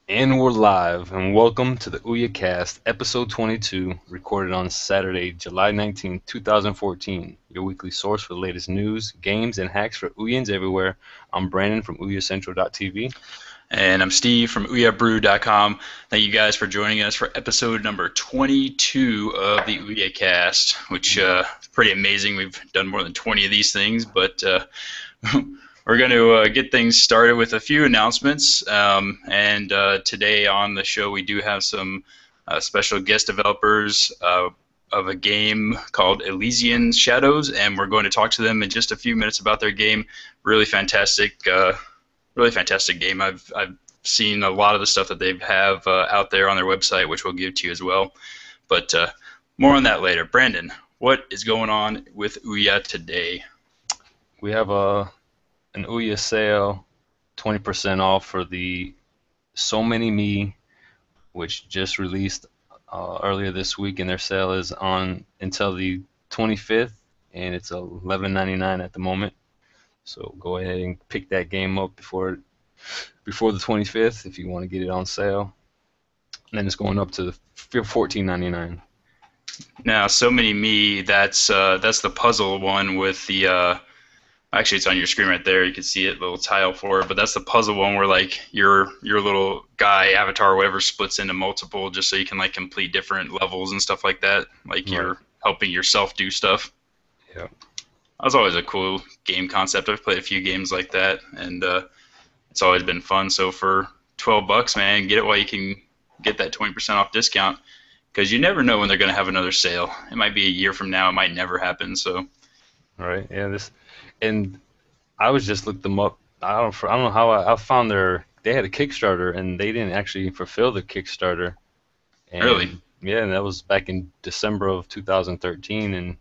And we're live, and welcome to the OUYACast, episode 22, recorded on Saturday, July 19th, 2014. Your weekly source for the latest news, games, and hacks for OUYAns everywhere. I'm Brandon from OUYACentral.tv. And I'm Steve from OUYABrew.com. Thank you guys for joining us for episode number 22 of the OUYACast, which is pretty amazing. We've done more than 20 of these things, but we're going to get things started with a few announcements. And today on the show, we do have some special guest developers of a game called Elysian Shadows, and we're going to talk to them in just a few minutes about their game. Really fantastic. Really fantastic game. I've seen a lot of the stuff that they have out there on their website, which we'll give to you as well. But more on that later. Brandon, what is going on with Ouya today? We have an Ouya sale, 20% off for the So Many Me, which just released earlier this week, and their sale is on until the 25th, and it's $11.99 at the moment. So go ahead and pick that game up before the 25th if you want to get it on sale. And then it's going up to $14.99. Now, So Many Me, that's the puzzle one with the actually it's on your screen right there. You can see it, little tile for it. But that's the puzzle one where like your little guy avatar or whatever splits into multiple just so you can like complete different levels and stuff like that. Like Right. you're helping yourself do stuff. Yeah. That was always a cool game concept. I've played a few games like that, and it's always been fun. So for $12, man, get it while you can get that 20% off discount, because you never know when they're going to have another sale. It might be a year from now. It might never happen. So Right. Yeah. And I was just looked them up. I don't know how I found they had a Kickstarter and they didn't actually fulfill the Kickstarter. really, And yeah, and that was back in December of 2013, and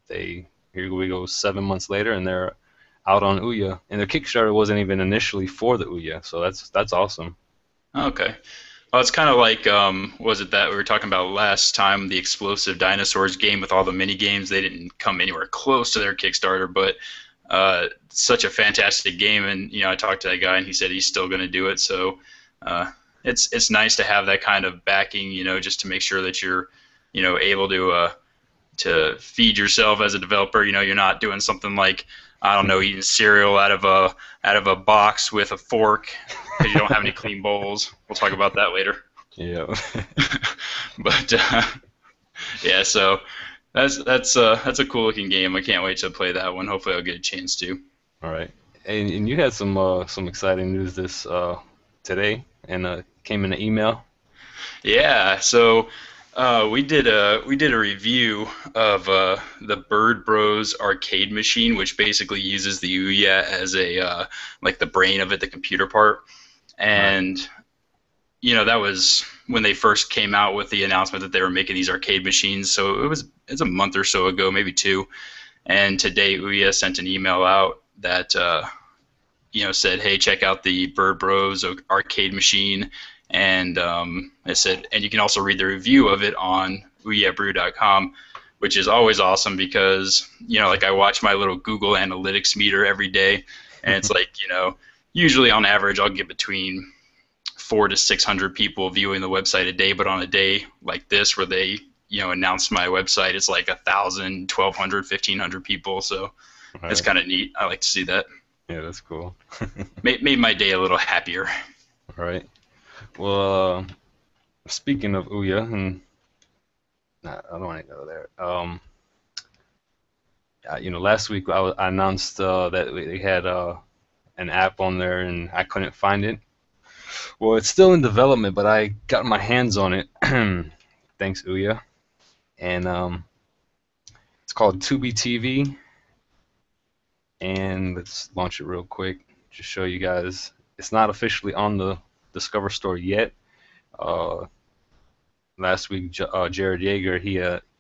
here we go 7 months later, and they're out on Ouya, and their Kickstarter wasn't even initially for the Ouya, so that's awesome. okay. Well, it's kind of like was it that we were talking about last time, the Explosive Dinosaurs game with all the mini games? They didn't come anywhere close to their Kickstarter, but such a fantastic game. And I talked to that guy, and he said he's still going to do it. So uh, it's nice to have that kind of backing, just to make sure that you're, able to feed yourself as a developer. You're not doing something like, I don't know, eating cereal out of a box with a fork because you don't have any clean bowls. We'll talk about that later. Yeah. But yeah, so that's a cool looking game. I can't wait to play that one. Hopefully, I'll get a chance to. All right. And you had some exciting news this today, and came in an email. Yeah, so we did a review of the Bird Bros arcade machine, which basically uses the Ouya as a like the brain of it, the computer part. Right. And that was when they first came out with the announcement that they were making these arcade machines. So it's a month or so ago, maybe two. And today Ouya sent an email out that said, "Hey, check out the Bird Bros arcade machine." And it said, and you can also read the review of it on OUYABrew.com, which is always awesome because like I watch my little Google Analytics meter every day, and it's like usually on average I'll get between 400 to 600 people viewing the website a day, but on a day like this where they announce my website, it's like 1,000, 1,200, 1,500 people. So it's Right. kind of neat. I like to see that. Yeah, that's cool. Made my day a little happier. All right. Well, speaking of Ouya, and nah, I don't want to go there. Last week I announced that they had an app on there, and I couldn't find it. Well, it's still in development, but I got my hands on it. Thanks, Ouya. And it's called Tubi TV. And let's launch it real quick. Just show you guys. It's not officially on the Discover Store yet. Uh, Last week, Jared Yeager he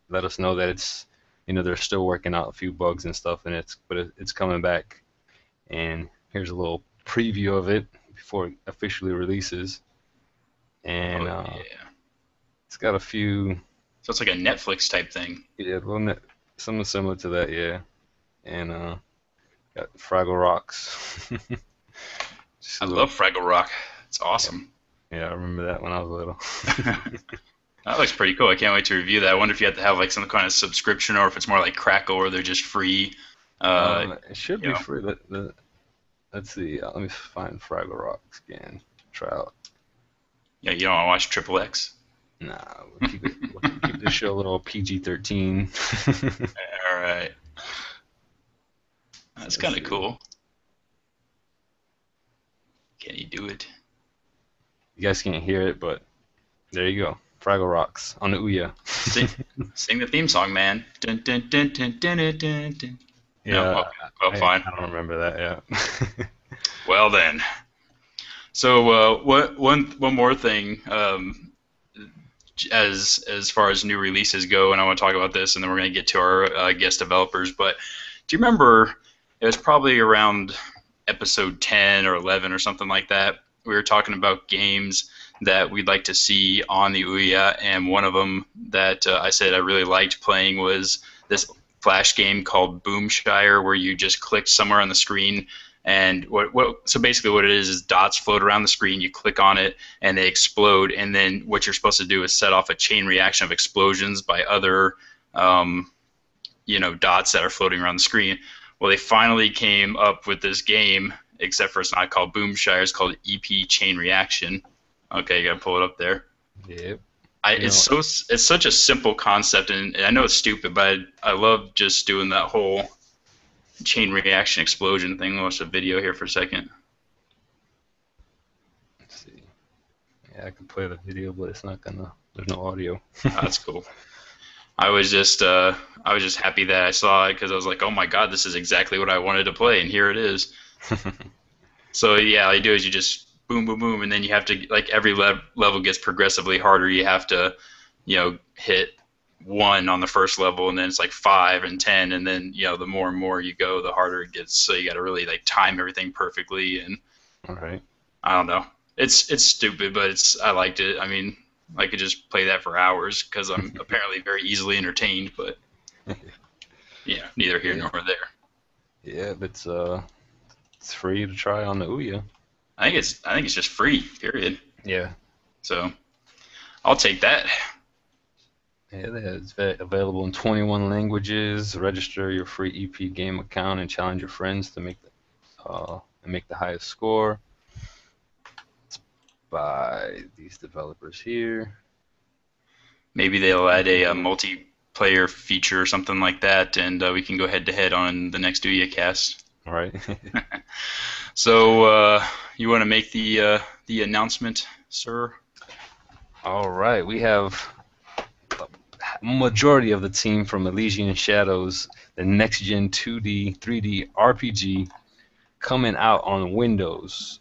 let us know that they're still working out a few bugs and stuff, and it's coming back. And here's a little preview of it before it officially releases. And Oh yeah. it's got a few, So it's like a Netflix type thing. yeah, something similar to that, yeah. And got Fraggle Rocks. Just I a little, love Fraggle Rock. It's yeah, awesome. Yeah, I remember that when I was little. That looks pretty cool. I can't wait to review that. I wonder if you have to have like some kind of subscription or if it's more like Crackle or they're just free. Uh, It should you be know, free. Let's see. Let me find Fraggle Rocks again. Try out. yeah, you don't want to watch Triple X. Nah, we'll keep this show a little PG-13. All right, that's Let's kind of see. cool. Can you do it? You guys can't hear it, but there you go. Fraggle Rocks on the Ouya. Sing, sing the theme song, man. Dun, dun, dun, dun, dun, dun, dun, dun. No, Yeah, okay. Well, fine. I don't remember that yet. Well then. So one more thing, as far as new releases go, and I want to talk about this, and then we're going to get to our guest developers. But do you remember? It was probably around episode 10 or 11 or something like that. We were talking about games that we'd like to see on the Ouya, and one of them that I said I really liked playing was this flash game called Boomshire, where you just clicked somewhere on the screen. And so basically what it is dots float around the screen, you click on it, and they explode, and then what you're supposed to do is set off a chain reaction of explosions by other dots that are floating around the screen. Well, they finally came up with this game, except for it's not called Boomshire, it's called EP Chain Reaction. Okay, you gotta pull it up there. Yep. It's such a simple concept, and I know it's stupid, but I love just doing that whole chain reaction explosion thing. I'll watch a video here for a second. Let's see. Yeah, I can play the video, but it's not gonna. There's no audio. That's cool. I was just happy that I saw it because I was like, oh my god, this is exactly what I wanted to play, and here it is. So yeah, all you do is you just boom, boom, boom, and then you have to, like, every level gets progressively harder. You have to, hit 1 on the first level, and then it's like 5 and 10, and then the more and more you go, the harder it gets. So you got to really like time everything perfectly, and All right. I don't know. It's stupid, but I liked it. I mean, I could just play that for hours because I'm apparently very easily entertained. But yeah, neither here nor there. Yeah, but it's free to try on the Ouya. I think it's just free. Period. Yeah. So I'll take that. Yeah, it's available in 21 languages. Register your free EP game account and challenge your friends to make the highest score. It's by these developers here. Maybe they'll add a multiplayer feature or something like that, and we can go head to head on the next OUYACast. All right. So you want to make the announcement, sir? All right. We have a majority of the team from Elysian Shadows, the next-gen 2D, 3D RPG, coming out on Windows,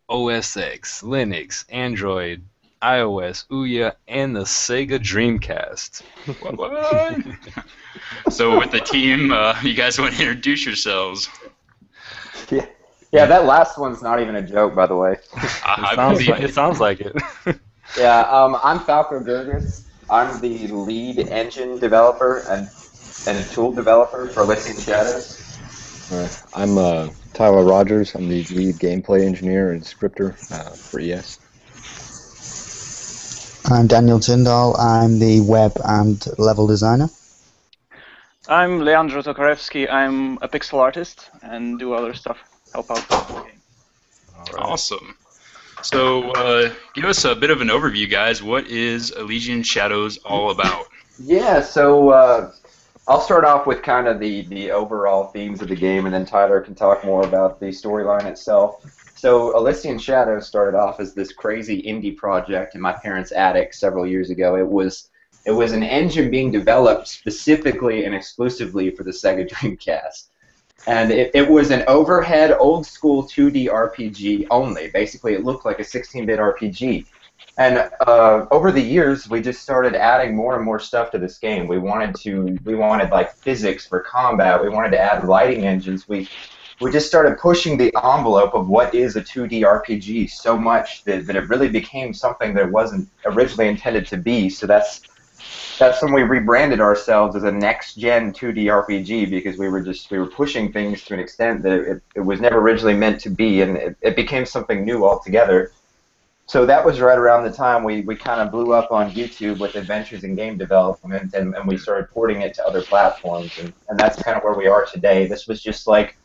OS X, Linux, Android, iOS, Ouya, and the Sega Dreamcast. What? So with the team, you guys want to introduce yourselves? Yeah, that last one's not even a joke, by the way. It sounds like it. Yeah, I'm Falco Gergis. I'm the lead engine developer and tool developer for Elysian Shadows. I'm Tyler Rogers. I'm the lead gameplay engineer and scripter for ES. I'm Daniel Tyndall. I'm the web and level designer. I'm Leandro Tokarewski. I'm a pixel artist and do other stuff, help out with the game. All right. Awesome. So give us a bit of an overview, guys. What is Elysian Shadows all about? Yeah, so I'll start off with kind of the overall themes of the game, and then Tyler can talk more about the storyline itself. So Elysian Shadows started off as this crazy indie project in my parents' attic several years ago. It was an engine being developed specifically and exclusively for the Sega Dreamcast. And it was an overhead, old-school 2D RPG only. Basically, it looked like a 16-bit RPG. And over the years, we just started adding more and more stuff to this game. We wanted like physics for combat. We wanted to add lighting engines. We just started pushing the envelope of what is a 2D RPG so much that it really became something that it wasn't originally intended to be. So that's when we rebranded ourselves as a next-gen 2D RPG, because we were pushing things to an extent that it was never originally meant to be, and it became something new altogether. So that was right around the time we kind of blew up on YouTube with Adventures in Game Development, and we started porting it to other platforms, and that's kind of where we are today. This was just like,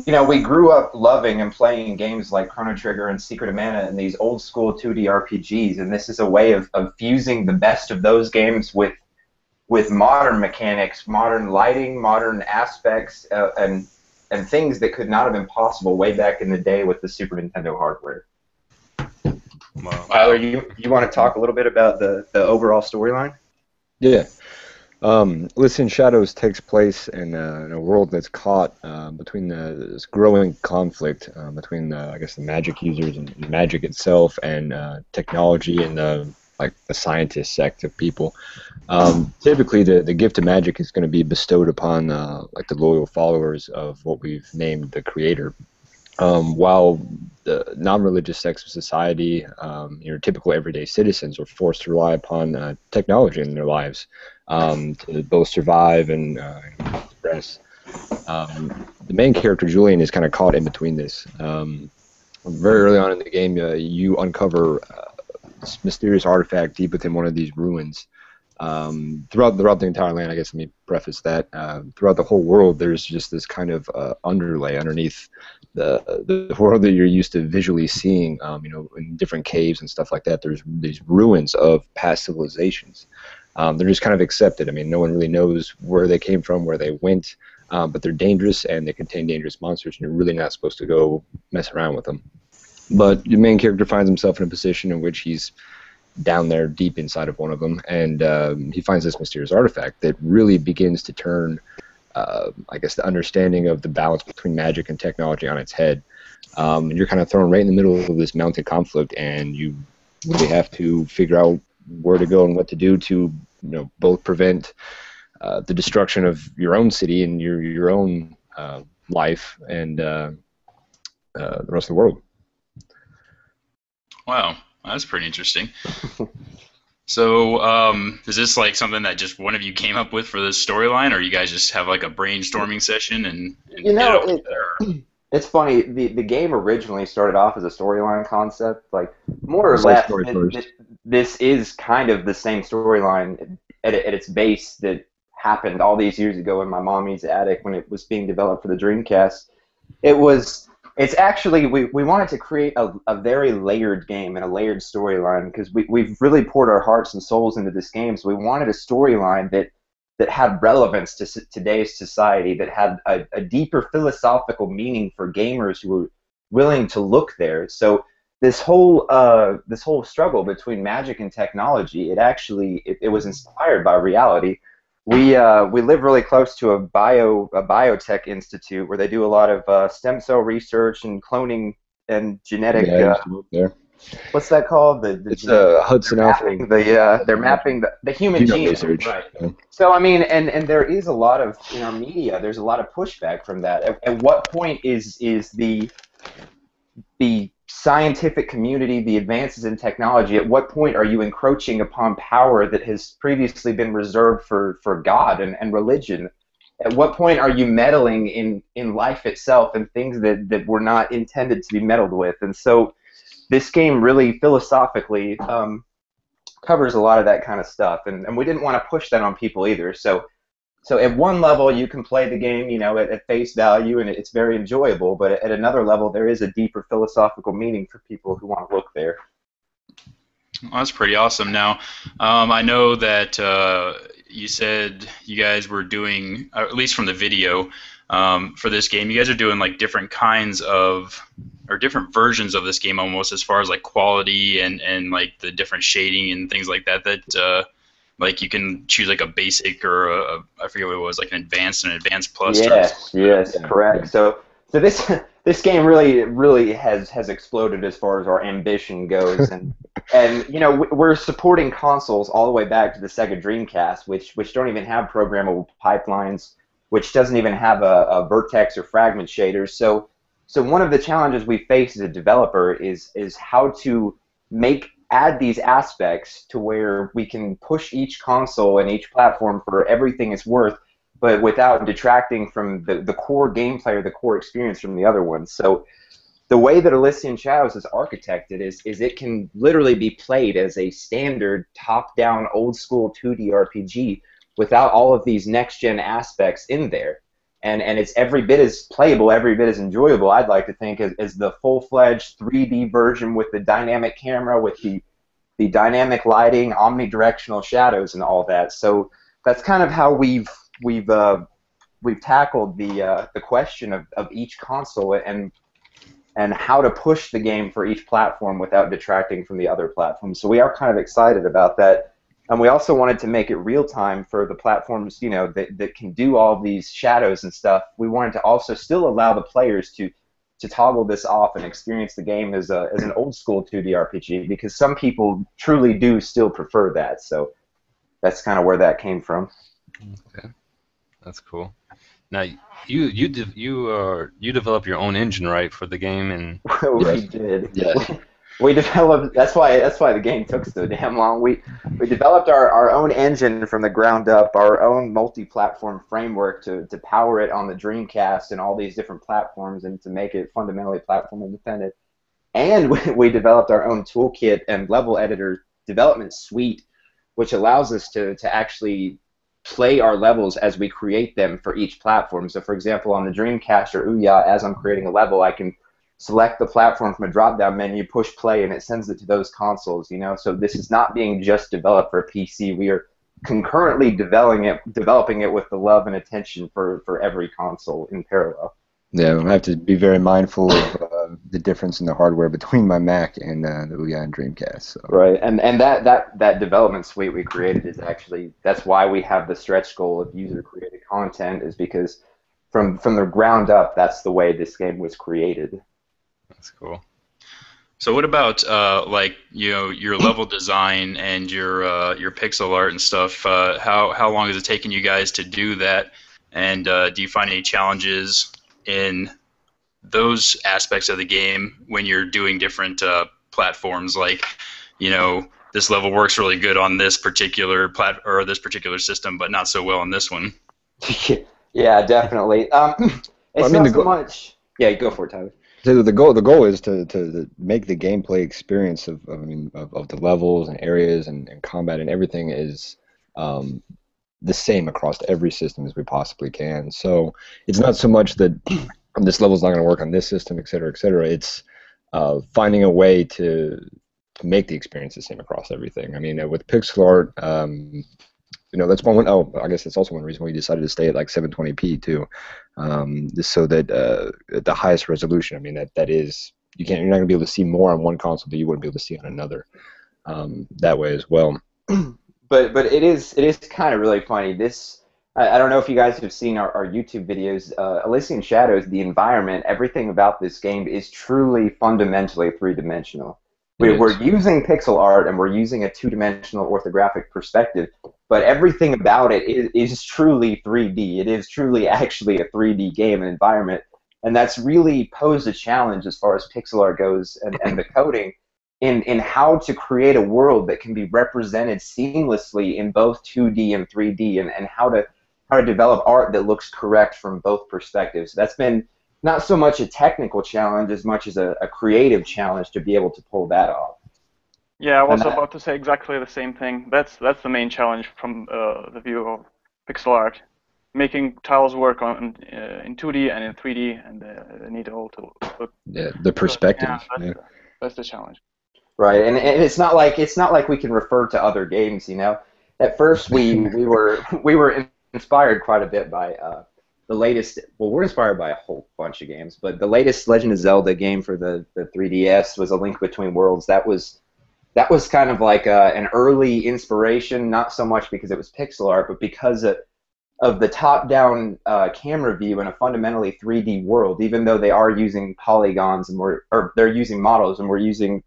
you know, we grew up loving and playing games like Chrono Trigger and Secret of Mana and these old school 2D RPGs, and this is a way of fusing the best of those games with modern mechanics, modern lighting, modern aspects, and things that could not have been possible way back in the day with the Super Nintendo hardware. Wow. Tyler, you want to talk a little bit about the overall storyline? Yeah. Elysian Shadows takes place in a world that's caught between this growing conflict between, I guess, the magic users and magic itself, and technology and the scientist sect of people. Typically, the gift of magic is going to be bestowed upon like the loyal followers of what we've named the Creator. While the non-religious sects of society, typical everyday citizens are forced to rely upon technology in their lives to both survive and progress. The main character, Julian, is kind of caught in between this. Very early on in the game, you uncover this mysterious artifact deep within one of these ruins. Throughout the entire land, I guess let me preface that, throughout the whole world, there's just this kind of underlay underneath the world that you're used to visually seeing, in different caves and stuff like that. There's these ruins of past civilizations. They're just kind of accepted. I mean, no one really knows where they came from, where they went, but they're dangerous and they contain dangerous monsters, and you're really not supposed to go mess around with them. But the main character finds himself in a position in which he's down there deep inside of one of them, and he finds this mysterious artifact that really begins to turn, I guess, the understanding of the balance between magic and technology on its head. And you're kind of thrown right in the middle of this mounted conflict, and you really have to figure out where to go and what to do to, both prevent the destruction of your own city and your own life and the rest of the world. Wow, that's pretty interesting. So, is this like something that just one of you came up with for this storyline, or you guys just have like a brainstorming session and it's funny. The game originally started off as a storyline concept, like more or less. This is kind of the same storyline at its base that happened all these years ago in my mommy's attic when it was being developed for the Dreamcast. It's actually, we wanted to create a very layered game and a layered storyline, because we've really poured our hearts and souls into this game, so we wanted a storyline that had relevance to today's society, that had a deeper philosophical meaning for gamers who were willing to look there. So this whole struggle between magic and technology, it was inspired by reality. We live really close to a biotech institute where they do a lot of stem cell research and cloning and genetic. What's that called? It's Hudson Alpha. They're mapping the human genome. Research. Right. Yeah. So I mean, and there is a lot of, in our media, there's a lot of pushback from that. At what point is the scientific community, the advances in technology, at what point are you encroaching upon power that has previously been reserved for God and religion? At what point are you meddling in life itself and things that were not intended to be meddled with? And so this game really philosophically covers a lot of that kind of stuff, and we didn't want to push that on people either. So at one level, you can play the game, at face value, and it's very enjoyable. But at another level, there is a deeper philosophical meaning for people who want to look there. Well, that's pretty awesome. Now, I know that you said you guys were doing, at least from the video, for this game, you guys are doing like different kinds of, or different versions of this game almost, as far as like quality and like the different shading and things like that. Like you can choose like a basic or I forget what it was, like an advanced and advanced plus. Yes, correct. So this game really has exploded as far as our ambition goes, and we're supporting consoles all the way back to the Sega Dreamcast, which don't even have programmable pipelines, which doesn't even have a vertex or fragment shaders. So one of the challenges we face as a developer is how to add these aspects to where we can push each console and each platform for everything it's worth, but without detracting from the core gameplay or the core experience from the other ones. So the way that Elysian Shadows is architected is it can literally be played as a standard top-down old-school 2D RPG without all of these next-gen aspects in there. And it's every bit as playable, every bit as enjoyable, I'd like to think, as the full-fledged 3D version with the dynamic camera, with the dynamic lighting, omnidirectional shadows, and all that. So that's kind of how we've tackled the question of each console and how to push the game for each platform without detracting from the other platforms. So we are kind of excited about that. And we also wanted to make it real-time for the platforms, you know, that can do all these shadows and stuff. We wanted to also still allow the players to toggle this off and experience the game as an old-school 2D RPG, because some people truly do still prefer that. So that's kind of where that came from. Okay, that's cool. Now, you develop your own engine, right, for the game, and We did. Yes. We developed. That's why the game took so damn long. We developed our own engine from the ground up, our own multi-platform framework to power it on the Dreamcast and all these different platforms, and to make it fundamentally platform independent. And we developed our own toolkit and level editor development suite, which allows us to actually play our levels as we create them for each platform. So, for example, on the Dreamcast or Ouya, as I'm creating a level, I can select the platform from a drop-down menu, push play, and it sends it to those consoles. You know, so this is not being just developed for PC. We are concurrently developing it with the love and attention for every console in parallel. Yeah, I have to be very mindful of the difference in the hardware between my Mac and the Ouya and Dreamcast. So. Right, and that development suite we created is actually, that's why we have the stretch goal of user-created content, is because from the ground up, that's the way this game was created. that's cool. So what about like, you know, your level design and your pixel art and stuff? How long has it taken you guys to do that? And do you find any challenges in those aspects of the game when you're doing different platforms? Like, you know, this level works really good on this particular this particular system, but not so well on this one. Yeah, definitely. It's not so much. Yeah, go for it, Tyler. So the goal is to make the gameplay experience of the levels and areas and combat and everything is the same across every system as we possibly can. So it's not so much that this level's not going to work on this system, et cetera, et cetera. It's finding a way to make the experience the same across everything. I mean, with pixel art, you know, that's one. Oh, I guess that's also one reason we decided to stay at like 720p too, just so that at the highest resolution. I mean, that is, you're not going to be able to see more on one console that you wouldn't be able to see on another. That way as well. But it is kind of really funny. This, I don't know if you guys have seen our YouTube videos. Elysian Shadows, the environment, everything about this game is truly fundamentally three-dimensional. We're using pixel art and we're using a two-dimensional orthographic perspective, but everything about it is truly 3D. It is truly actually a 3D game and environment, and that's really posed a challenge as far as pixel art goes and the coding in how to create a world that can be represented seamlessly in both 2D and 3D, and how to develop art that looks correct from both perspectives. That's been not so much a technical challenge as much as a creative challenge to be able to pull that off. Yeah, I was about to say exactly the same thing. That's the main challenge from the view of pixel art, making tiles work on in 2D and in 3D, and they need all to look. Yeah, the perspective. Yeah, that's the challenge. Right, and it's not like we can refer to other games. You know, at first we were inspired quite a bit by the latest. Well, we're inspired by a whole bunch of games, but the latest Legend of Zelda game for the 3DS was A Link Between Worlds. That was kind of like an early inspiration, not so much because it was pixel art, but because of the top-down camera view in a fundamentally 3D world. Even though they are using polygons and they're using models and we're using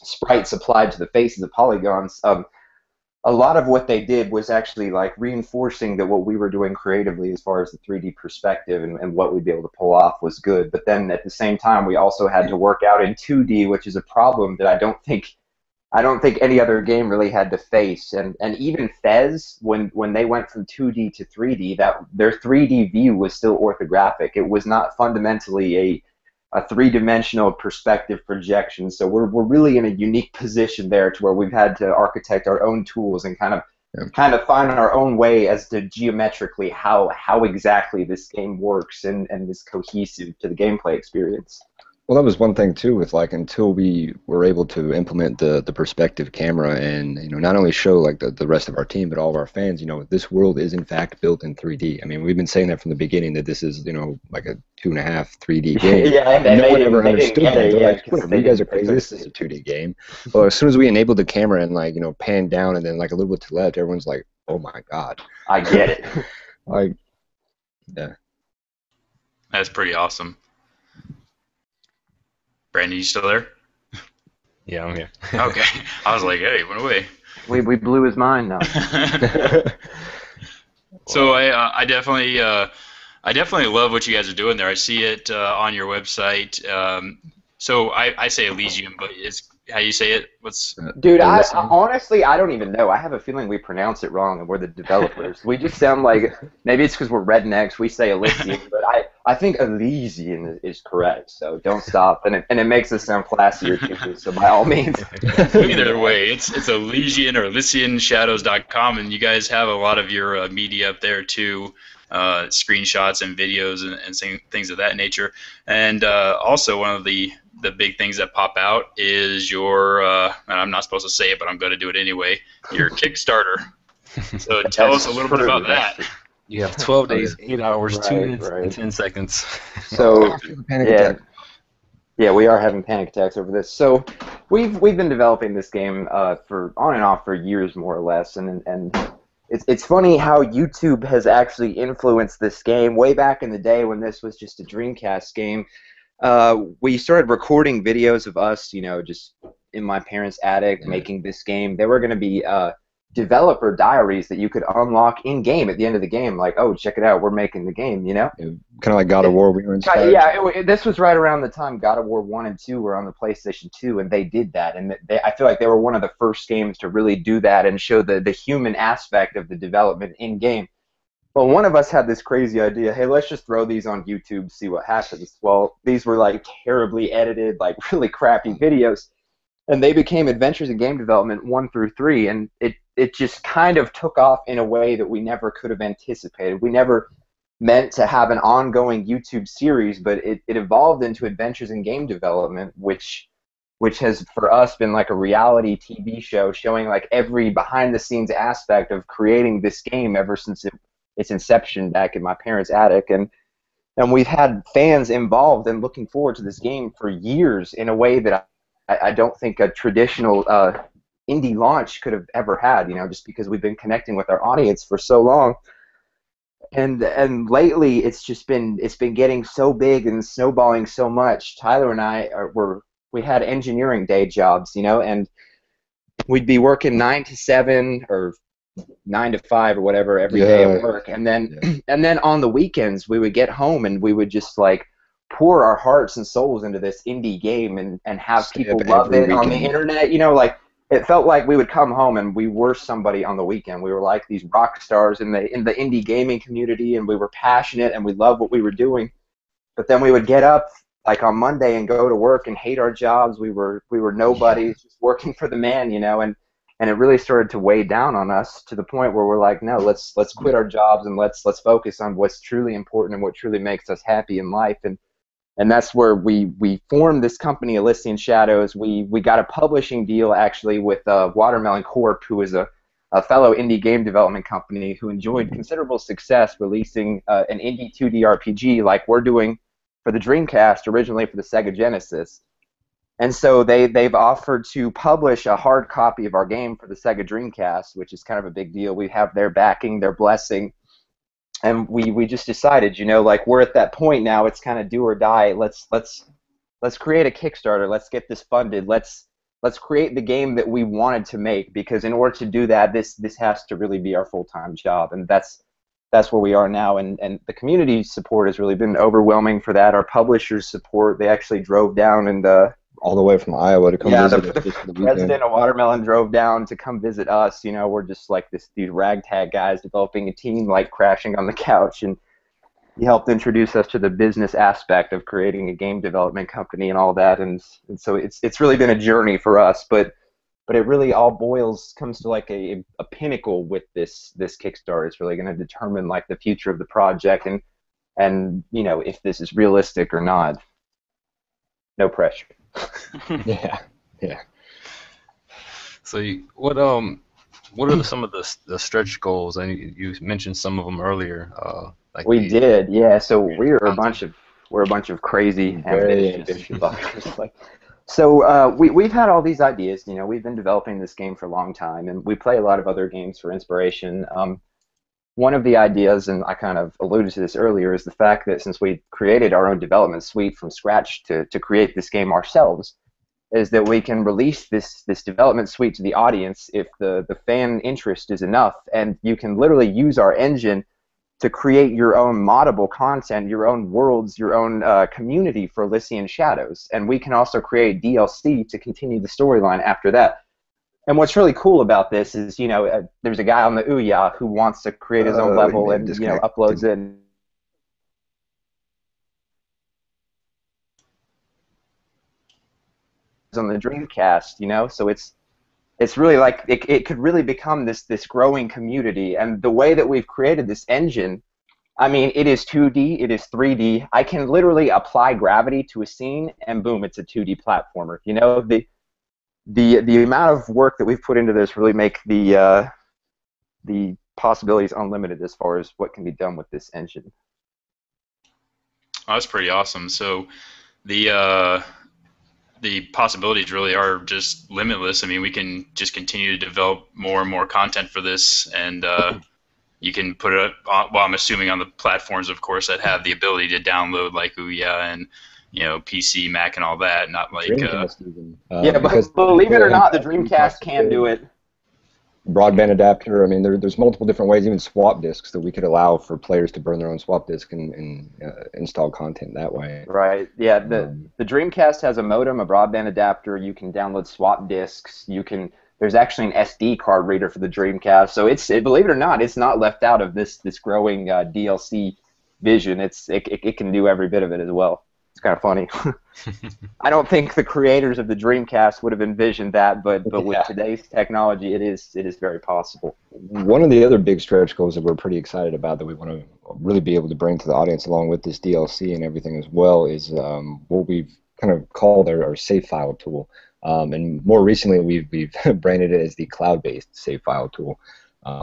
sprites applied to the faces of polygons. A lot of what they did was actually like reinforcing that what we were doing creatively as far as the 3D perspective and what we'd be able to pull off was good. But then at the same time, we also had to work out in 2D, which is a problem that I don't think any other game really had to face. And even Fez, when they went from 2D to 3D, that their 3D view was still orthographic. It was not fundamentally a a three-dimensional perspective projection. So we're really in a unique position there, to where we've had to architect our own tools and kind of find our own way as to geometrically how exactly this game works and is cohesive to the gameplay experience. Well, that was one thing too, with like, until we were able to implement the perspective camera and, you know, not only show like the rest of our team but all of our fans, you know, this world is in fact built in 3D. I mean, we've been saying that from the beginning, that this is, you know, like a 2.5 3D game. Yeah, and no one ever they didn't understood get that. it, They're yeah, like, because whatever, you guys are crazy. This is a 2D game. Well, as soon as we enabled the camera and, like, you know, pan down and then like a little bit to the left, everyone's like, oh my god. I get it. Like, yeah. That's pretty awesome. Brandon, you still there? Yeah, I'm here. Okay. I was like, hey, went away. We blew his mind now. So I definitely love what you guys are doing there. I see it on your website. So I say Elysian, but it's how you say it? What's Dude, I honestly, I don't even know. I have a feeling we pronounce it wrong, and we're the developers. We just sound like, maybe it's because we're rednecks. We say Elysian, but I think Elysian is correct. So don't stop, and it makes us sound classier too. So by all means. Either way, it's Elysian or ElysianShadows.com, and you guys have a lot of your media up there too. Screenshots and videos and things of that nature. And also one of the big things that pop out is your, and I'm not supposed to say it, but I'm going to do it anyway, your Kickstarter. So tell us a little bit about that. You have 12 days, 8 hours, 2 minutes, and 10 seconds. So, yeah, we are having panic attacks over this. So we've been developing this game for on and off for years, more or less, and it's funny how YouTube has actually influenced this game. Way back in the day when this was just a Dreamcast game, we started recording videos of us, you know, just in my parents' attic making this game. There were going to be developer diaries that you could unlock in-game at the end of the game, like, oh, check it out, we're making the game, you know? Kind of like God of War, we were inspired. Yeah, this was right around the time God of War 1 and 2 were on the PlayStation 2, and they did that, and I feel like they were one of the first games to really do that and show the human aspect of the development in-game. Well, one of us had this crazy idea, hey, let's just throw these on YouTube, see what happens. Well, these were like terribly edited, like really crappy videos, and they became Adventures in Game Development 1 through 3, and it just kind of took off in a way that we never could have anticipated. We never meant to have an ongoing YouTube series, but it evolved into Adventures in Game Development, which has for us been like a reality TV show showing like every behind-the-scenes aspect of creating this game ever since its inception back in my parents' attic, and we've had fans involved and looking forward to this game for years in a way that I don't think a traditional indie launch could have ever had, you know, just because we've been connecting with our audience for so long. And lately it's been getting so big and snowballing so much. Tyler and I we had engineering day jobs, you know, and we'd be working 9 to 7 or 9 to 5 or whatever every day at work, and then on the weekends we would get home and we would just like pour our hearts and souls into this indie game and have people love it on the internet, you know, like it felt like we would come home and we were somebody on the weekend. We were like these rock stars in the indie gaming community, and we were passionate and we loved what we were doing. But then we would get up like on Monday and go to work and hate our jobs. We were nobodies, just working for the man, you know, and it really started to weigh down on us to the point where we're like, no, let's quit our jobs and let's focus on what's truly important and what truly makes us happy in life. And that's where we formed this company, Elysian Shadows. We got a publishing deal actually with Watermelon Corp, who is a fellow indie game development company who enjoyed considerable success releasing an indie 2D RPG like we're doing for the Dreamcast, originally for the Sega Genesis. And so they've offered to publish a hard copy of our game for the Sega Dreamcast, which is kind of a big deal. We have their backing, their blessing. And we just decided, you know, like we're at that point now. It's kind of do or die. Let's create a Kickstarter. Let's get this funded. Let's create the game that we wanted to make, because in order to do that, this has to really be our full-time job, and that's where we are now. And the community support has really been overwhelming for that. Our publishers' support, they actually drove down and all the way from Iowa to come visit us. The president of Watermelon drove down to come visit us. You know, we're just like these ragtag guys developing a team, like crashing on the couch. And he helped introduce us to the business aspect of creating a game development company and all that, and so it's really been a journey for us, but it really all comes to like a pinnacle with this Kickstarter. It's really going to determine like the future of the project and you know, if this is realistic or not. No pressure. Yeah, yeah. So what are some of the stretch goals? I you mentioned some of them earlier. Like We did, yeah. So we're a content. bunch of crazy Very ambitious ambitious. fuckers. Like, so we've had all these ideas. You know, we've been developing this game for a long time, and we play a lot of other games for inspiration. One of the ideas, and I kind of alluded to this earlier, is the fact that since we created our own development suite from scratch to create this game ourselves, is that we can release this development suite to the audience if the fan interest is enough, and you can literally use our engine to create your own moddable content, your own worlds, your own community for Elysian Shadows, and we can also create DLC to continue the storyline after that. And what's really cool about this is, you know, there's a guy on the Ouya who wants to create his own level and, you know, uploads it. On the Dreamcast, you know, so it's really like it could really become this growing community. And the way that we've created this engine, I mean, it is 2D, it is 3D. I can literally apply gravity to a scene, and boom, it's a 2D platformer. You know, the amount of work that we've put into this really make the possibilities unlimited as far as what can be done with this engine. Oh, that's pretty awesome. So the possibilities really are just limitless. I mean, we can just continue to develop more and more content for this, and you can put it on, well, I'm assuming on the platforms, of course, that have the ability to download, like Ouya and, you know, PC, Mac, and all that. Not like Dreamcast even. Yeah, but believe it or not, the Dreamcast can do it. Broadband adapter. I mean, there's multiple different ways, even swap disks, that we could allow for players to burn their own swap disk and install content that way. Right. Yeah. The Dreamcast has a modem, a broadband adapter. You can download swap disks. There's actually an SD card reader for the Dreamcast. So believe it or not, it's not left out of this growing DLC vision. It can do every bit of it as well. It's kind of funny. I don't think the creators of the Dreamcast would have envisioned that, but with today's technology, it is very possible. One of the other big stretch goals that we're pretty excited about that we want to really be able to bring to the audience along with this DLC and everything as well is what we've kind of called our save file tool. And more recently, we've branded it as the cloud-based save file tool.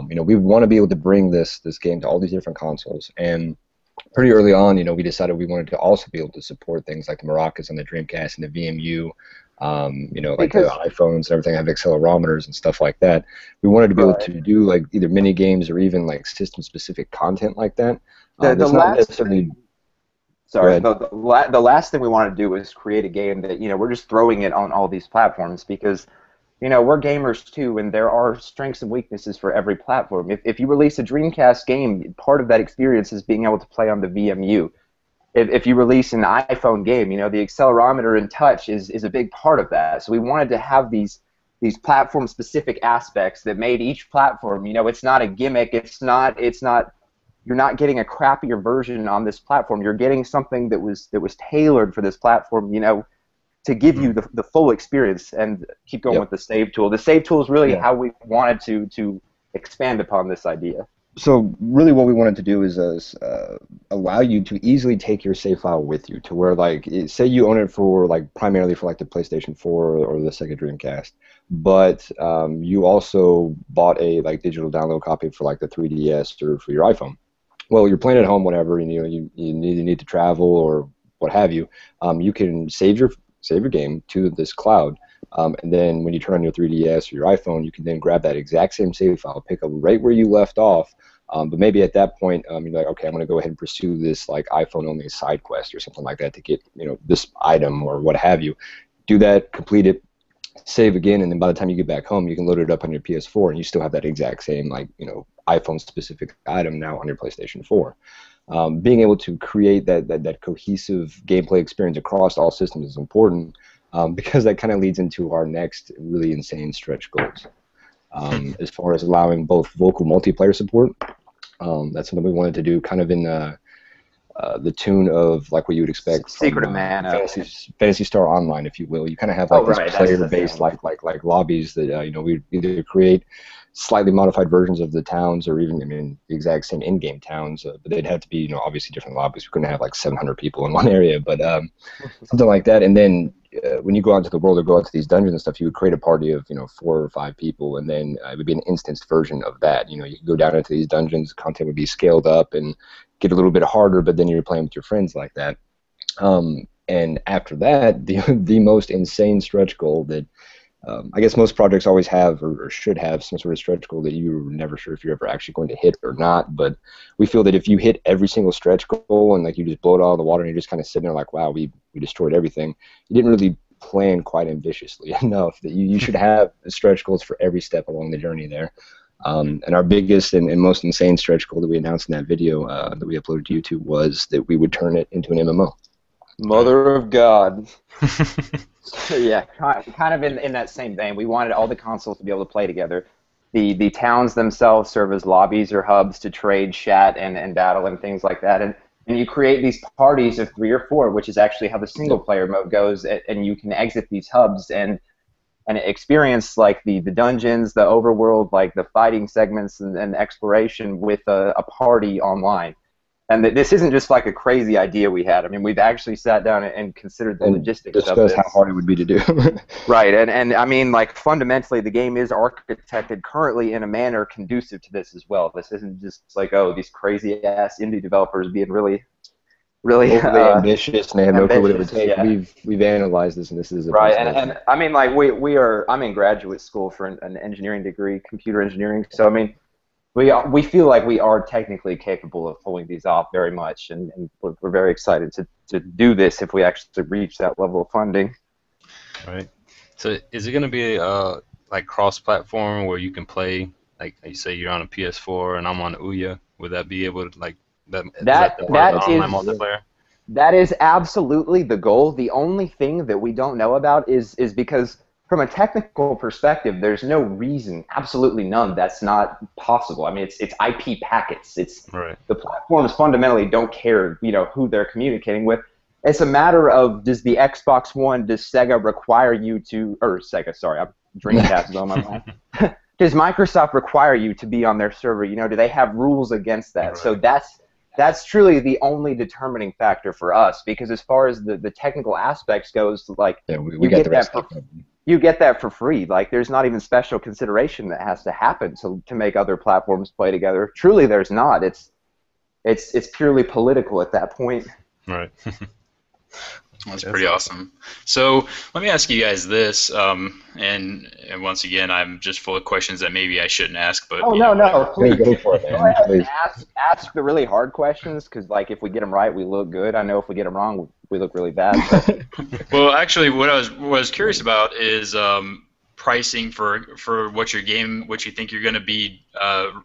You know, we want to be able to bring this game to all these different consoles, and pretty early on, you know, we decided we wanted to also be able to support things like the maracas on the Dreamcast and the VMU, you know, like the iPhones and everything have accelerometers and stuff like that. We wanted to be able to do like either mini games or even like system-specific content like that. The last thing we wanted to do was create a game that, you know, we're just throwing it on all these platforms because, you know, we're gamers too, and there are strengths and weaknesses for every platform. If you release a Dreamcast game, part of that experience is being able to play on the VMU. If you release an iPhone game, you know, the accelerometer and touch is a big part of that. So we wanted to have these platform-specific aspects that made each platform, you know, it's not a gimmick. It's not. You're not getting a crappier version on this platform. You're getting something that was tailored for this platform, you know, to give you the full experience. And keep going with the save tool. The save tool is really how we wanted to expand upon this idea. So really what we wanted to do is allow you to easily take your save file with you to where, like, say you own it for, like, primarily for, like, the PlayStation 4 or the Sega Dreamcast, but you also bought a, like, digital download copy for, like, the 3DS or for your iPhone. Well, you're playing at home, whatever, and you need to travel or what have you. You can save your game to this cloud, and then when you turn on your 3DS or your iPhone, you can then grab that exact same save file, pick up right where you left off. But maybe at that point, you're like, okay, I'm going to go ahead and pursue this like iPhone-only side quest or something like that to get, you know, this item or what have you. Do that, complete it, save again, and then by the time you get back home, you can load it up on your PS4, and you still have that exact same, like, you know, iPhone-specific item now on your PlayStation 4. Being able to create that cohesive gameplay experience across all systems is important, because that kind of leads into our next really insane stretch goals. As far as allowing both vocal multiplayer support, that's something we wanted to do kind of in the tune of like what you would expect Secret from of Mana. Fantasy Star Online, if you will. You kind of have Oh, like these right, that's the player-based thing. like lobbies that we either create slightly modified versions of the towns, or even the exact same in-game towns, but they'd have to be obviously different lobbies. We couldn't have like 700 people in one area, but something like that. And then when you go out into the world or go out to these dungeons and stuff, you would create a party of 4 or 5 people, and then it would be an instanced version of that. You could go down into these dungeons, content would be scaled up and get a little bit harder, but then you're playing with your friends like that. And after that, the most insane stretch goal that I guess most projects always have or should have some sort of stretch goal that you're never sure if you're ever actually going to hit or not. But we feel that if you hit every single stretch goal and like you just blow it all in the water and you're just kind of sitting there like, wow, we destroyed everything, you didn't really plan quite ambitiously enough. That you should have stretch goals for every step along the journey there. And our biggest and most insane stretch goal that we announced in that video that we uploaded to YouTube was that we would turn it into an MMO. Mother of God. So, yeah, kind of in that same vein. We wanted all the consoles to be able to play together. The towns themselves serve as lobbies or hubs to trade, chat, and battle and things like that. And you create these parties of 3 or 4, which is actually how the single-player mode goes. And you can exit these hubs and experience like the dungeons, the overworld, like the fighting segments and exploration with a party online. And this isn't just like a crazy idea we had. I mean, we've actually sat down and considered the logistics of this. Discuss how hard it would be to do. Right, and I mean, like, fundamentally, the game is architected currently in a manner conducive to this as well. This isn't just like, oh, these crazy-ass indie developers being really overly ambitious, and they have no clue what it would take. Yeah. We've analyzed this, and this is a right. And I mean, like, I'm in graduate school for an engineering degree, computer engineering. So I mean, we feel like we are technically capable of pulling these off very much, and we're very excited to do this if we actually reach that level of funding. Right. So is it going to be like cross-platform where you can play, like you say you're on a PS4 and I'm on Ouya? Would that be able to like that the part of the online multiplayer? That is absolutely the goal. The only thing that we don't know about is because from a technical perspective, there's no reason, absolutely none, that's not possible. I mean, it's IP packets. Right. The platforms fundamentally don't care, who they're communicating with. It's a matter of, does the Xbox One, does Sega require you to, or Sega, sorry, I'm Dreamcast is on my mind. Does Microsoft require you to be on their server? Do they have rules against that? Right. So that's truly the only determining factor for us, because as far as the technical aspects goes, like, we get that you get that for free. Like, there's not even special consideration that has to happen to make other platforms play together. Truly, there's not. It's purely political at that point. Right. That's pretty awesome. So let me ask you guys this, and once again, I'm just full of questions that maybe I shouldn't ask, but no, please go for it, man. Go ahead and ask the really hard questions, because like if we get them right, we look good. I know if we get them wrong, we look really bad. Well, actually, what I was curious about is pricing for what you think you're going to be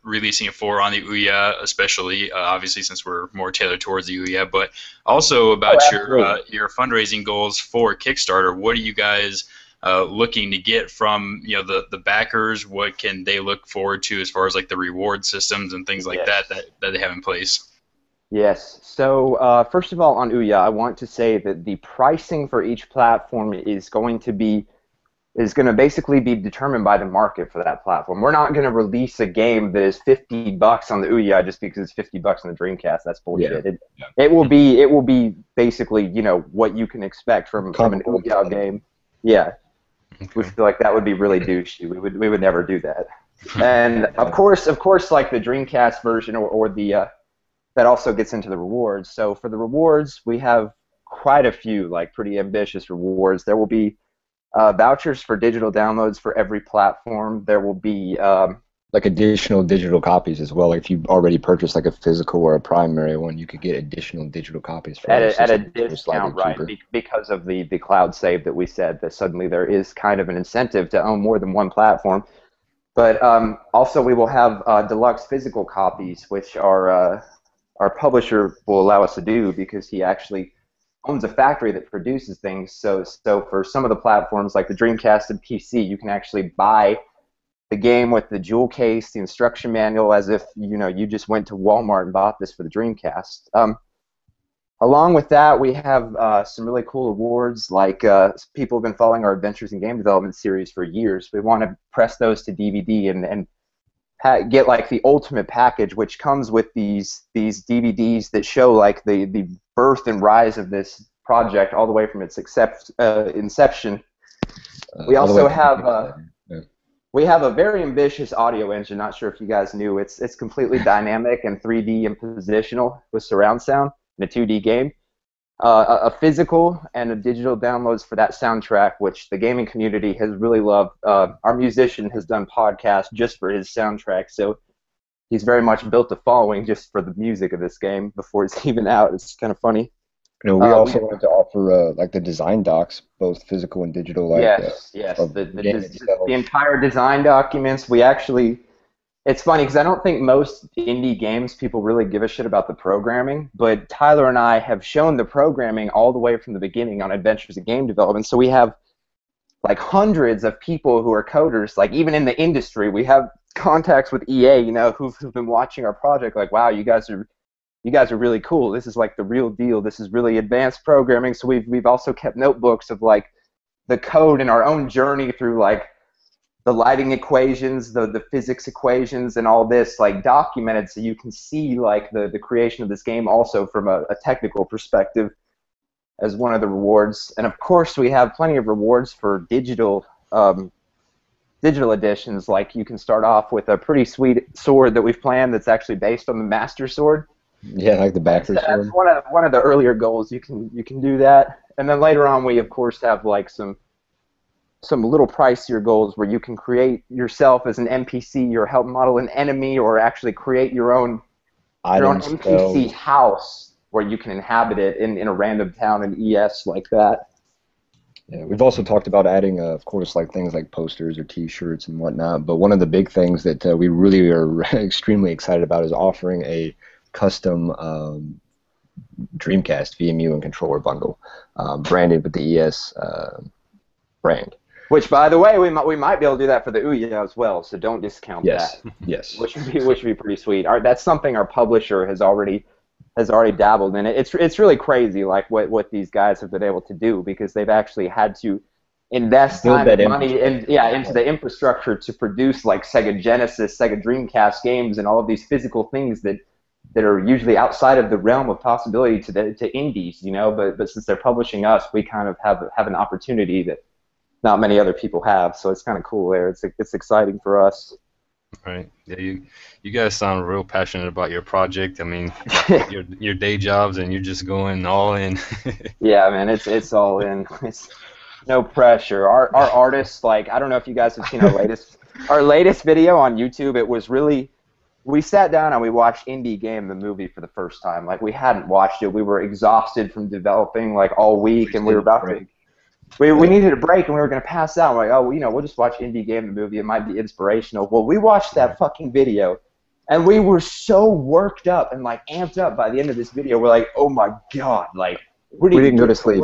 releasing it for on the Ouya, especially obviously since we're more tailored towards the Ouya, but also about your fundraising goals for Kickstarter. What are you guys looking to get from the backers? What can they look forward to as far as like the reward systems and things like that they have in place? Yes. So first of all, on Ouya, I want to say that the pricing for each platform is going to basically be determined by the market for that platform. We're not going to release a game that is $50 on the Ouya just because it's $50 on the Dreamcast. That's bullshit. Yeah. It will be basically what you can expect from an Ouya game. Yeah. Okay. We feel like that would be really douchey. We would never do that. And of course, like the Dreamcast version or the that also gets into the rewards. So for the rewards, we have quite a few like pretty ambitious rewards. There will be vouchers for digital downloads for every platform. There will be like additional digital copies as well. Like if you already purchased like a physical or a primary one, you could get additional digital copies for at a discount, right? Because of the cloud save that we said, that suddenly there is kind of an incentive to own more than one platform. But also we will have deluxe physical copies, which our publisher will allow us to do because he actually owns a factory that produces things. So for some of the platforms like the Dreamcast and PC, you can actually buy the game with the jewel case, the instruction manual, as if you just went to Walmart and bought this for the Dreamcast. Along with that, we have some really cool awards, like people have been following our Adventures in Game Development series for years. We want to press those to DVD and get like the ultimate package, which comes with these DVDs that show like the birth and rise of this project all the way from its inception. We also have we have a very ambitious audio engine. Not sure if you guys knew. It's completely dynamic and 3D and positional with surround sound in a 2D game. A physical and a digital downloads for that soundtrack, which the gaming community has really loved. Our musician has done podcasts just for his soundtrack, so he's very much built a following just for the music of this game before it's even out. It's kind of funny. You know, we also wanted to offer like the design docs, both physical and digital. Like, yes. The entire design documents. We actually, it's funny because I don't think most indie games people really give a shit about the programming, but Tyler and I have shown the programming all the way from the beginning on Adventures in Game Development. So we have like hundreds of people who are coders, like even in the industry. We have contacts with EA, you know, who've been watching our project. Like, wow, you guys are really cool. This is like the real deal. This is really advanced programming. So we've also kept notebooks of like the code and our own journey through like the lighting equations, the physics equations, and all this like documented, so you can see like the creation of this game also from a technical perspective as one of the rewards. And of course we have plenty of rewards for digital editions. Like you can start off with a pretty sweet sword that we've planned that's actually based on the Master Sword. Yeah, like the backer sword. That's one of the earlier goals. You can do that, and then later on we of course have like some little pricier goals where you can create yourself as an NPC or help model an enemy or actually create your own NPC house where you can inhabit it in a random town in ES like that. Yeah, we've also talked about adding, of course, like things like posters or T-shirts and whatnot. But one of the big things that we really are extremely excited about is offering a custom Dreamcast VMU and controller bundle, branded with the ES brand. Which, by the way, we might be able to do that for the Ouya as well. So don't discount that. Yes. Which would be pretty sweet. That's something our publisher has already dabbled in. It's really crazy, like what these guys have been able to do, because they've actually had to invest time and money into the infrastructure to produce like Sega Genesis, Sega Dreamcast games, and all of these physical things that are usually outside of the realm of possibility to indies, you know. But since they're publishing us, we kind of have an opportunity that not many other people have. So it's kind of cool there. It's exciting for us. Right. Yeah, you guys sound real passionate about your project. I mean, your day jobs, and you're just going all in. Yeah, man, it's all in. It's no pressure. Our artists, like, I don't know if you guys have seen our latest video on YouTube. It was really, we sat down and we watched Indie Game, the movie, for the first time. Like, we hadn't watched it. We were exhausted from developing like all week, and we were about to. We needed a break, and we were going to pass out. We're like, oh, we'll just watch Indie Game, the movie. It might be inspirational. Well, we watched that fucking video, and we were so worked up and like amped up by the end of this video. We're like, oh my god, like we didn't go to sleep.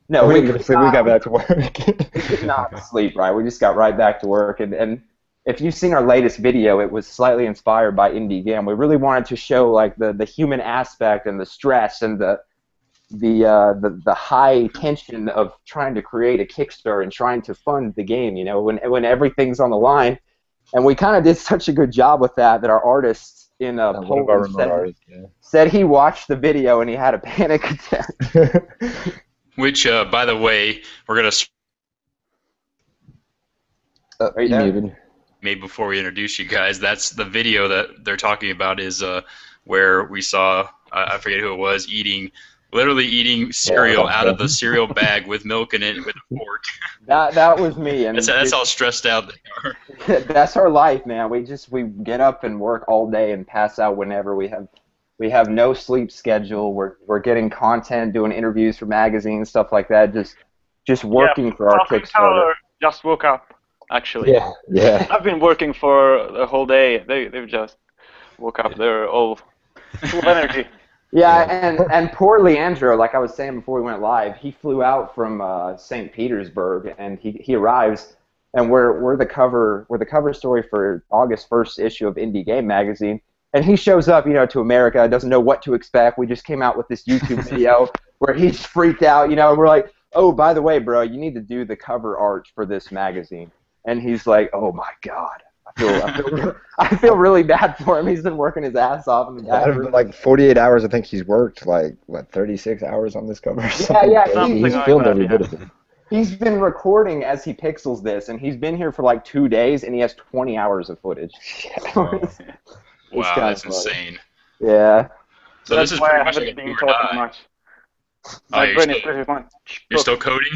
No, we didn't go to sleep. We got back to work. We did not sleep, right? We just got right back to work. And if you've seen our latest video, it was slightly inspired by Indie Game. We really wanted to show like the human aspect and the stress and the high tension of trying to create a Kickstarter and trying to fund the game, you know, when everything's on the line. And we kind of did such a good job with that our artist in Poland said he watched the video and he had a panic attack. Which, by the way, we're going to... Are you there? Maybe before we introduce you guys, that's the video that they're talking about is where we saw, I forget who it was, literally eating cereal out of the cereal bag with milk in it with a fork. That was me. And that's how stressed out they are. That's our life, man. We get up and work all day and pass out whenever. We have no sleep schedule. We're getting content, doing interviews for magazines, stuff like that. Just working for our Kickstarter. Just woke up, actually. Yeah. I've been working for the whole day. They've just woke up. They're all full of energy. Yeah, and poor Leandro, like I was saying before we went live, he flew out from St. Petersburg, and he arrives, and we're the cover story for August 1st issue of Indie Game magazine, And he shows up, you know, to America, doesn't know what to expect. We just came out with this YouTube video where he's freaked out, you know, and we're like, oh, by the way, bro, you need to do the cover art for this magazine. And he's like, oh my God. I feel really bad for him. He's been working his ass off in the back. Out of like 48 hours, I think he's worked like, what, 36 hours on this cover or something? Yeah, He's like filmed that, every yeah. bit of it. He's been recording as he pixels this, and he's been here for like 2 days, and he has 20 hours of footage. Wow, kinda that's funny. insane. Yeah. So That's this is why pretty I much haven't like a been do or talking die. much. Oh, Like you're Brittany, still, please, one. you're still coding?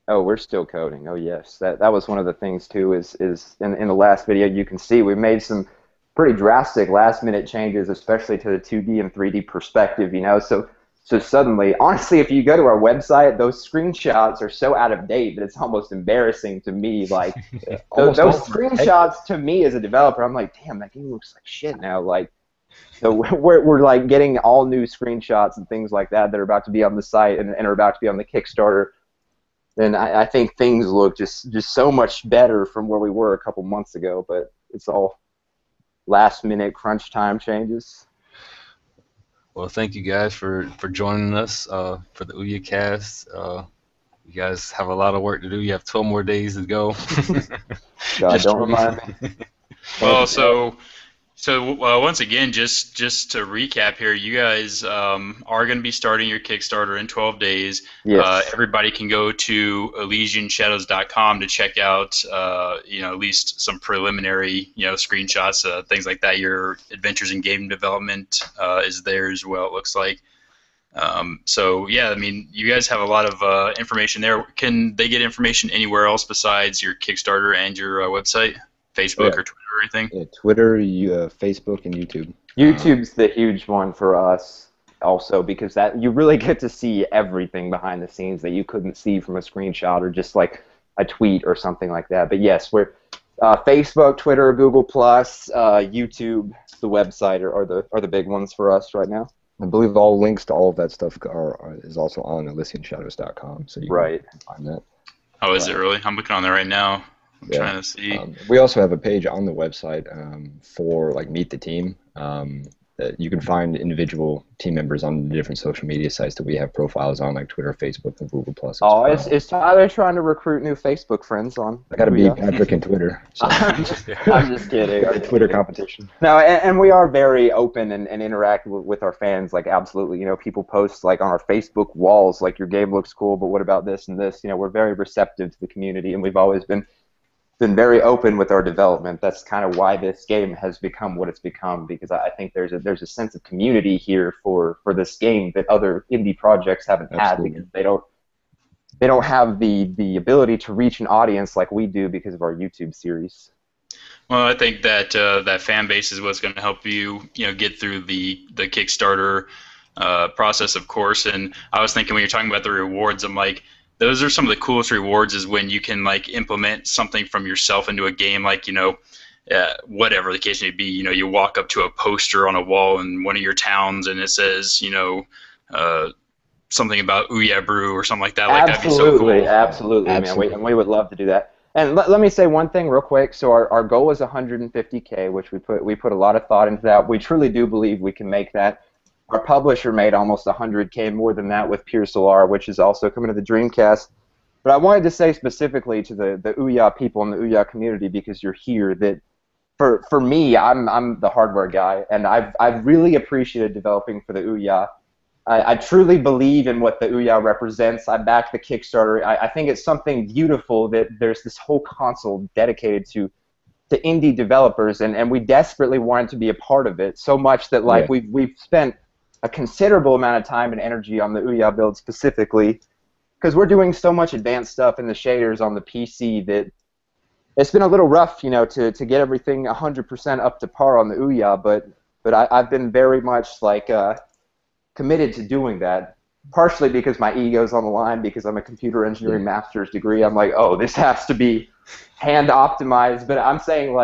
Oh, we're still coding. Oh, yes. That was one of the things, too, is in the last video you can see we made some pretty drastic last-minute changes, especially to the 2D and 3D perspective, you know. So suddenly, honestly, if you go to our website, those screenshots are so out of date that it's almost embarrassing to me. Like, those screenshots to me as a developer, I'm like, damn, that game looks like shit now. Like, so we're like getting all new screenshots and things like that are about to be on the site and are about to be on the Kickstarter. Then I think things look just so much better from where we were a couple months ago, but it's all last-minute crunch time changes. Well, thank you guys for joining us for the OUYACast. You guys have a lot of work to do. You have 12 more days to go. God, don't remind me. Well, so once again, just to recap here, you guys are going to be starting your Kickstarter in 12 days. Yes. Everybody can go to ElysianShadows.com to check out, you know, at least some preliminary, you know, screenshots, things like that. Your adventures in game development is there as well, it looks like. So yeah, I mean, you guys have a lot of information there. Can they get information anywhere else besides your Kickstarter and your website, Facebook or Twitter or anything? Yeah, Twitter, Facebook, and YouTube. YouTube's the huge one for us also, because that you really get to see everything behind the scenes that you couldn't see from a screenshot or just like a tweet or something like that. But yes, we're Facebook, Twitter, Google+, YouTube, the website are the big ones for us right now. I believe all links to all of that stuff is also on ElysianShadows.com, so you can find that. Oh, is it really? I'm looking on there right now. I'm trying to see. We also have a page on the website for like Meet the Team. That you can find individual team members on the different social media sites that we have profiles on, like Twitter, Facebook, and Google+. Oh, is Tyler trying to recruit new Facebook friends on? I got to beat Patrick and Twitter. So. I'm just kidding. Our Twitter competition. No, and we are very open and interact with our fans, like absolutely. You know, people post like on our Facebook walls, like your game looks cool, but what about this and this? You know, we're very receptive to the community, and we've always been very open with our development. That's kind of why this game has become what it's become, because I think there's a sense of community here for this game that other indie projects haven't had, because they don't have the ability to reach an audience like we do because of our YouTube series. Well, I think that that fan base is what's going to help you, get through the Kickstarter process, of course. And I was thinking when you're talking about the rewards, I'm like, those are some of the coolest rewards is when you can like implement something from yourself into a game, like, whatever the case may be. You walk up to a poster on a wall in one of your towns and it says, something about Ouya Brew or something like that. Like, that'd be so cool. Absolutely, man. We would love to do that. And let me say one thing real quick. So our goal is 150K, which we put a lot of thought into that. We truly do believe we can make that. Our publisher made almost 100K more than that with Pure Solar, which is also coming to the Dreamcast. But I wanted to say specifically to the Ouya people and the Ouya community, because you're here, that for me, I'm the hardware guy, and I've really appreciated developing for the Ouya. I truly believe in what the Ouya represents. I back the Kickstarter. I think it's something beautiful that there's this whole console dedicated to indie developers, and we desperately wanted to be a part of it, so much that we've spent a considerable amount of time and energy on the Ouya build specifically, because we're doing so much advanced stuff in the shaders on the PC that it's been a little rough, to get everything 100% up to par on the Ouya, but I've been very much committed to doing that, partially because my ego's on the line, because I'm a computer engineering master's degree. I'm like, oh, this has to be hand optimized, but I'm saying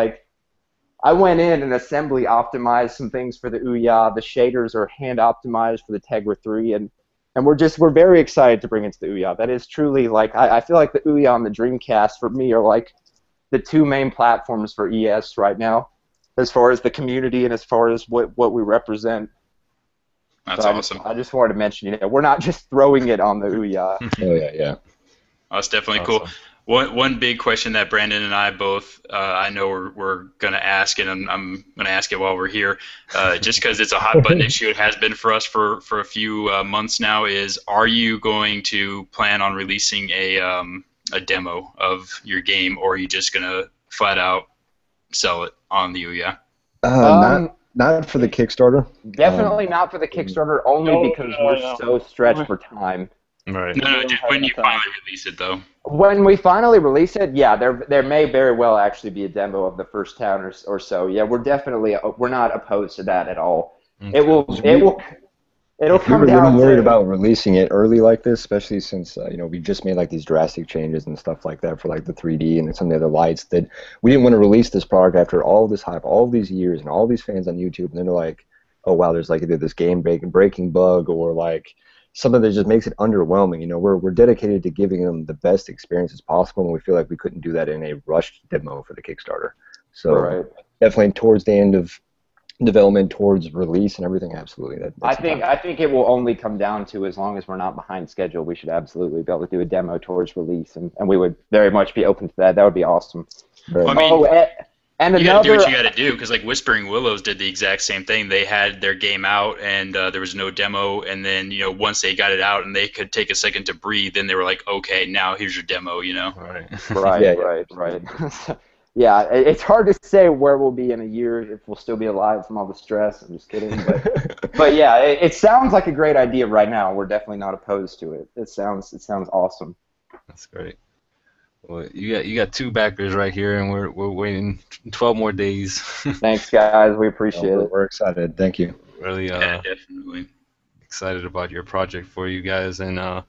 I went in and assembly optimized some things for the Ouya. The shaders are hand optimized for the Tegra 3, and we're very excited to bring it to the Ouya. That is truly I feel like the Ouya and the Dreamcast for me are like the two main platforms for ES right now. as far as the community and as far as what we represent. That's So awesome. I just wanted to mention, we're not just throwing it on the Ouya. Oh yeah. That's definitely Awesome. cool. One big question that Brandon and I both, I know we're going to ask, and I'm going to ask it while we're here, just because it's a hot button issue. It has been for us for a few months now. Is, are you going to plan on releasing a demo of your game, or are you just going to flat out sell it on the Ouya? Not for the Kickstarter. Definitely not for the Kickstarter, only because we're so stretched for time. Right. No, just when you finally release it, though. When we finally release it, yeah, there may very well actually be a demo of the first town or so. Yeah, we're not opposed to that at all. Okay. It'll We come were a little down worried to about releasing it early like this, especially since we just made like these drastic changes and stuff like that for like the 3D and some of the other lights. That we didn't want to release this product after all this hype, all these years, and all these fans on YouTube, and then they're like, oh wow, there's like either this game breaking bug or like something that just makes it underwhelming. We're dedicated to giving them the best experiences possible, and we feel like we couldn't do that in a rushed demo for the Kickstarter. So Right. definitely towards the end of development, towards release and everything, absolutely. I think it will only come down to, as long as we're not behind schedule, we should absolutely be able to do a demo towards release, and we would very much be open to that. That would be awesome. Well, I mean, and you got to do another. what you got to do, because like Whispering Willows did the exact same thing. They had their game out, and there was no demo, and then once they got it out and they could take a second to breathe, then they were like, okay, now here's your demo. Right. Right. Yeah, it's hard to say where we'll be in a year, if we'll still be alive from all the stress. I'm just kidding, but yeah, it sounds like a great idea right now. We're definitely not opposed to it. It sounds awesome. That's great. Well, you got two backers right here, and we're waiting 12 more days. Thanks, guys. We appreciate it. We're excited. Thank you. Really Yeah, definitely. excited about your project for you guys, and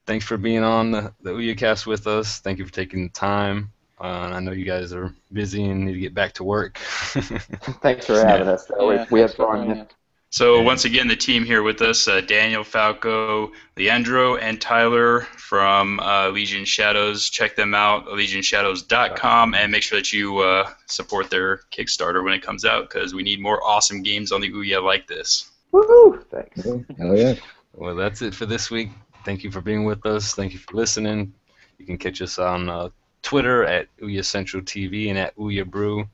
thanks for being on the OUYACast with us. Thank you for taking the time. I know you guys are busy and need to get back to work. Thanks for having us. We had fun. So once again, the team here with us, Daniel, Falco, Leandro, and Tyler from Elysian Shadows. Check them out, ElysianShadows.com, and make sure that you support their Kickstarter when it comes out, because we need more awesome games on the Ouya like this. Woohoo! Thanks. Hell yeah. Well, that's it for this week. Thank you for being with us. Thank you for listening. You can catch us on Twitter at Ouya Central TV and at Ouya Brew.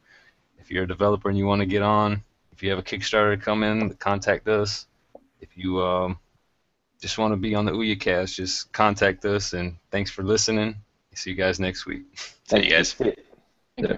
If you're a developer and you want to get on, if you have a Kickstarter come in, contact us. If you just want to be on the OUYACast, just contact us. And thanks for listening. See you guys next week. See you guys. Yeah.